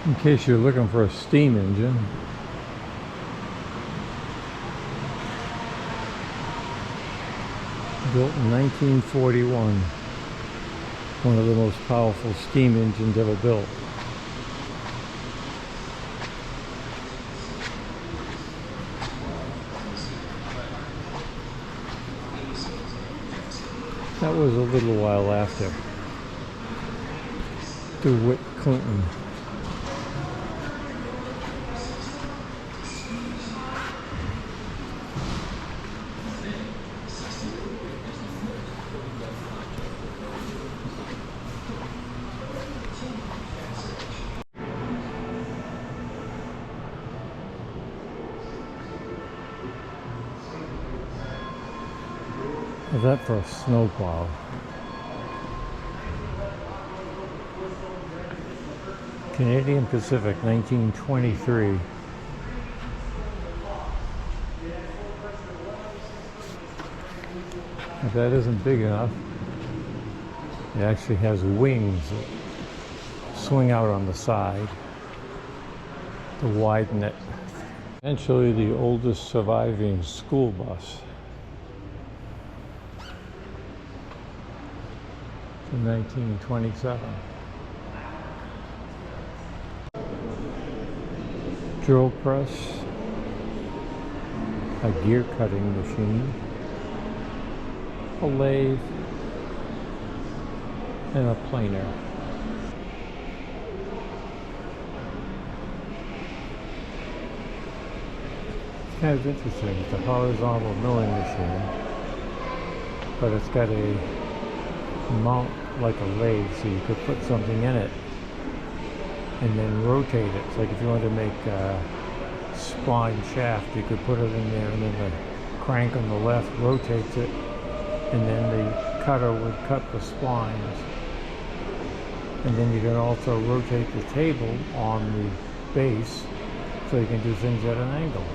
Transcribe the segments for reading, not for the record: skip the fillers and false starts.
In case you're looking for a steam engine, built in 1941, one of the most powerful steam engines ever built. That was a little while after DeWitt Clinton. How's that for a snowplow? Canadian Pacific, 1923. If that isn't big enough, it actually has wings that swing out on the side to widen it. Eventually the oldest surviving school bus. From 1927. Drill press, a gear cutting machine, a lathe, and a planer. It's kind of interesting. It's a horizontal milling machine, but it's got a mount like a lathe, so you could put something in it and then rotate it. It's like if you wanted to make a spline shaft, you could put it in there, and then the crank on the left rotates it, and then the cutter would cut the splines. And then you can also rotate the table on the base, so you can do things at an angle.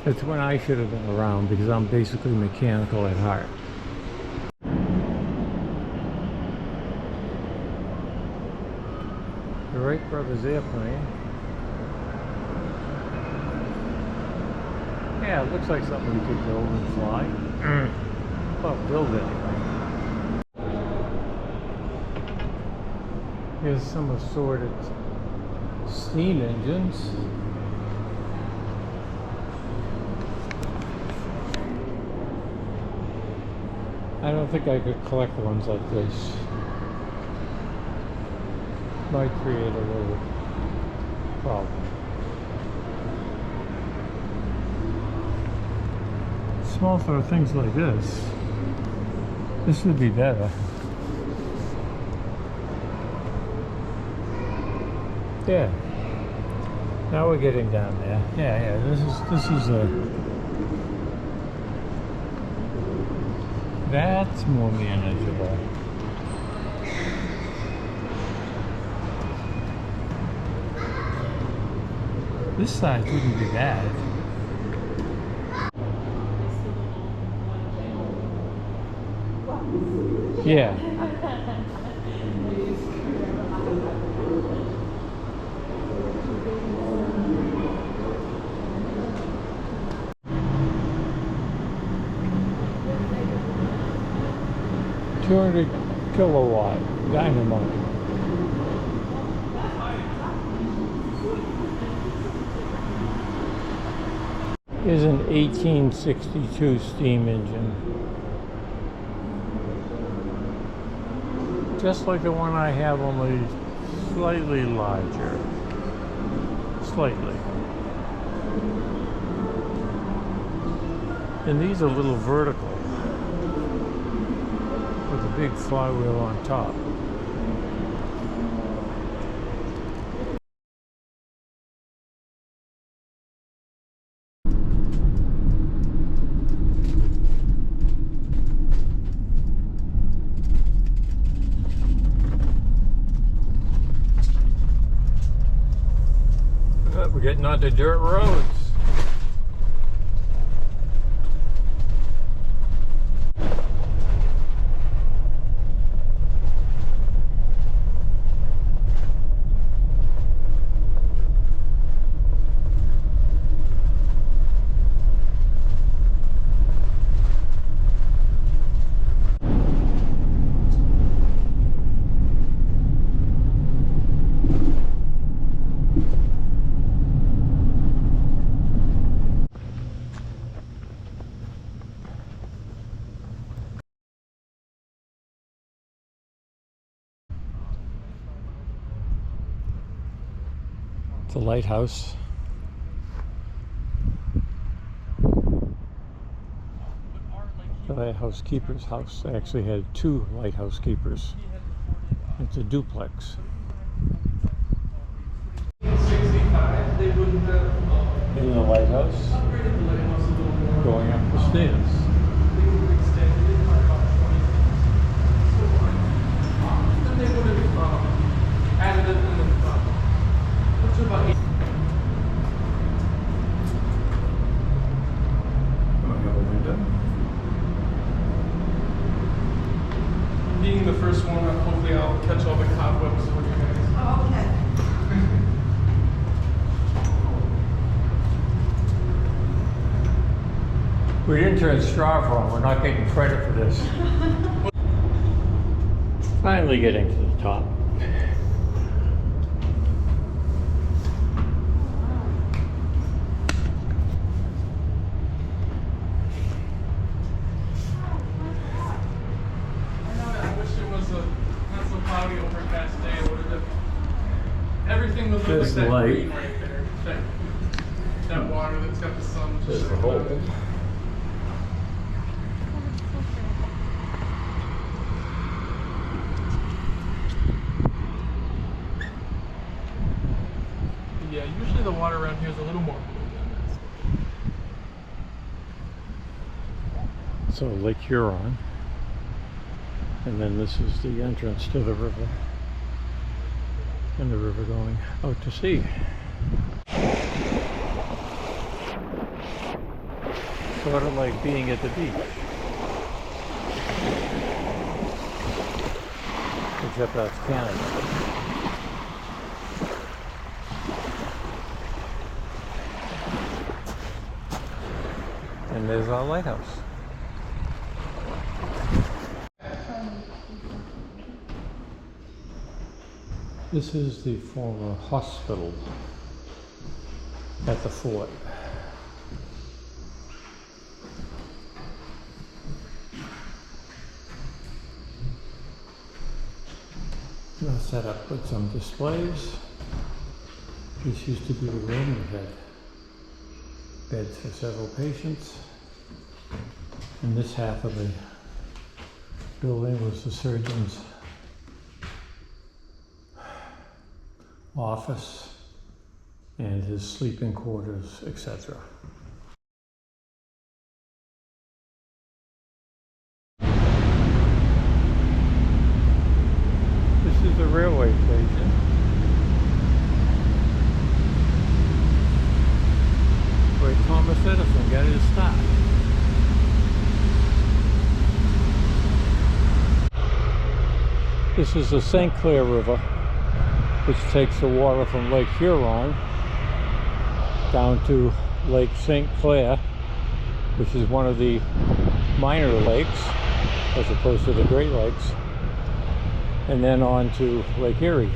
It's when I should have been around, because I'm basically mechanical at heart. The Wright Brothers airplane. Yeah, it looks like something we could build and fly. Well, build anyway. Here's some assorted steam engines. I don't think I could collect ones like this. Might create a little problem. Small for things like this. This would be better. Yeah. Now we're getting down there. Yeah. This is a. That's more manageable. This size wouldn't be bad. Yeah. $200 kilowatt dynamo. Is an 1862 steam engine. Just like the one I have, only slightly larger. Slightly. And these are a little vertical, with a big flywheel on top. We're getting onto dirt roads. The lighthouse. The lighthouse keeper's house. They actually had 2 lighthouse keepers. It's a duplex. In the lighthouse, going up the stairs. Then they would have added it in the which is about 8. I have a window. Being the first one, hopefully I'll catch all the cobwebs for you guys. Oh, okay. We didn't turn straw for them. We're not getting credit for this. Finally getting to the top. I wish it was not so cloudy overcast day. It would have everything would look There's like that light. green right there. That water that's got the sun. There's the hole. Yeah, usually the water around here is a little more blue than this. So Lake Huron. And then this is the entrance to the river. And the river going out to sea. Sort of like being at the beach. Except that's Canada. And there's our lighthouse. This is the former hospital at the fort. Now set up with some displays. This used to be the room that had beds for several patients. And this half of the building was the surgeon's office and his sleeping quarters, etc. This is the railway station. Where Thomas Edison got his start. This is the St. Clair River, which takes the water from Lake Huron down to Lake St. Clair, which is one of the minor lakes as opposed to the Great Lakes, and then on to Lake Erie.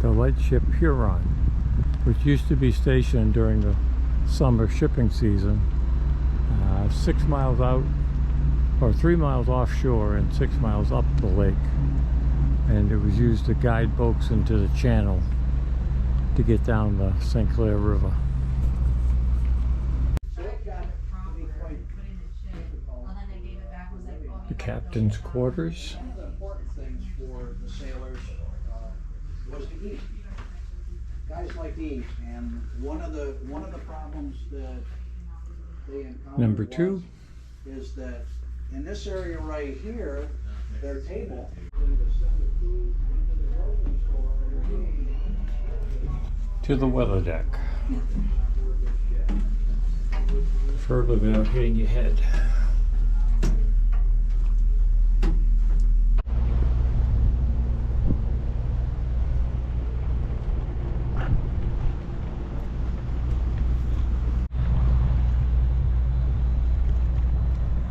The lightship Huron, which used to be stationed during the summer shipping season, 6 miles out, or 3 miles offshore and 6 miles up the lake. And it was used to guide boats into the channel to get down the St. Clair River. The captain's quarters. One of the important things for the sailors was to eat. Guys like to eat, and one of the problems that they encountered Number 2. is that in this area right here, their table. To the weather deck. Preferably without hitting your head.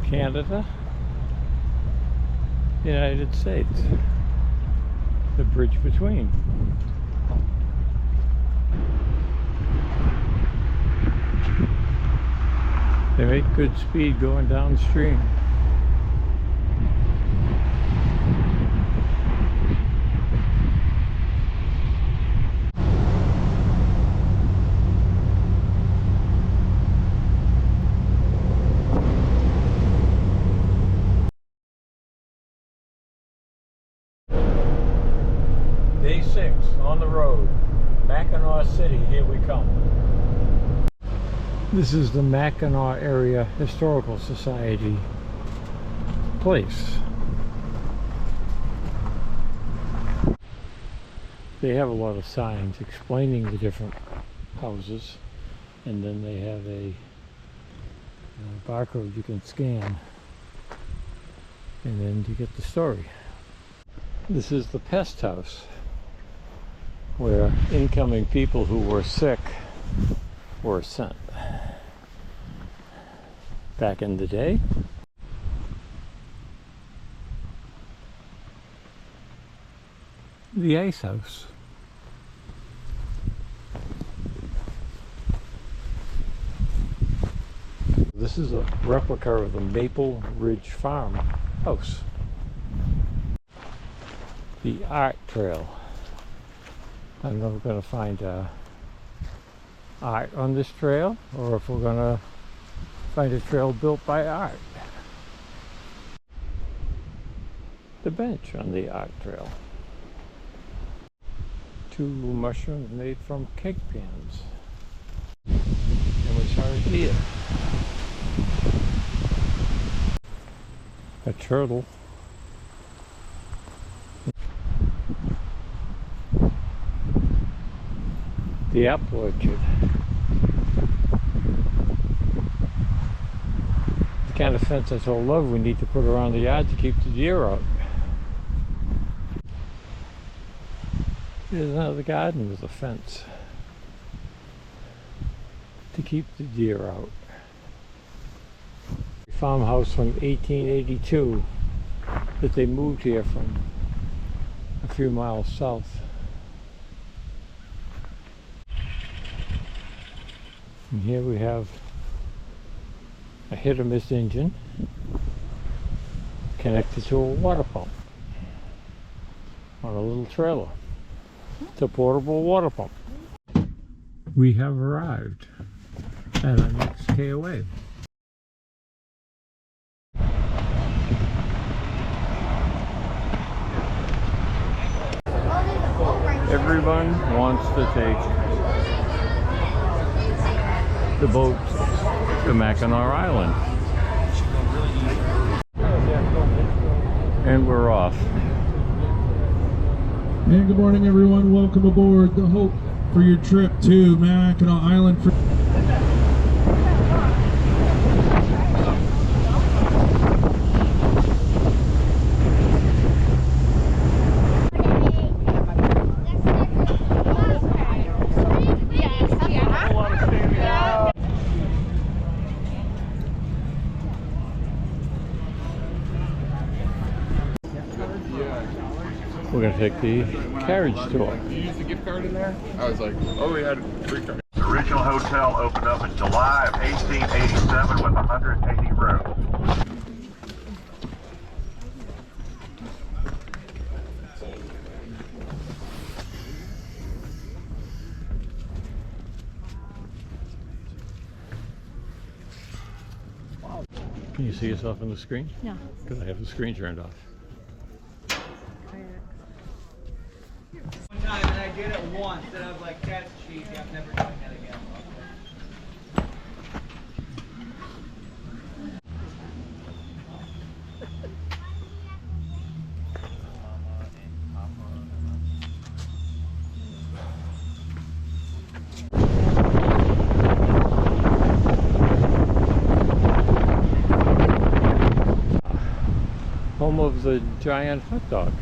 Canada, United States, the bridge between. They make good speed going downstream. Day 6 on the road. Mackinac City, here we come. This is the Mackinac Area Historical Society place. They have a lot of signs explaining the different houses, and then they have a barcode you can scan, and then you get the story. This is the pest house, where incoming people who were sick were sent. Back in the day. The ice house. This is a replica of the Maple Ridge Farm house. The art trail. I don't know if we're going to find art on this trail, or if we're going to find a trail built by art. The bench on the art trail. 2 mushrooms made from cake pans. And we started here. A turtle. The apple orchard. The kind of fence I told Love we need to put around the yard to keep the deer out. Here's another garden with a fence to keep the deer out. A farmhouse from 1882 that they moved here from a few miles south. And here we have a hit-or-miss engine connected to a water pump on a little trailer. It's a portable water pump. We have arrived at our next KOA. Everyone wants to take the boat to Mackinac Island. And we're off. And good morning, everyone. Welcome aboard the Hope for your trip to Mackinac Island. We're going to take the carriage tour. You used the gift card in there? I was like, oh, we had a free card. The original hotel opened up in July of 1887 with 180 rooms. Can you see yourself on the screen? No. Because I have the screen turned off. One time, and I did it once, and I was like, that's cheesy, I'm never doing that again. Home of the giant hot dog.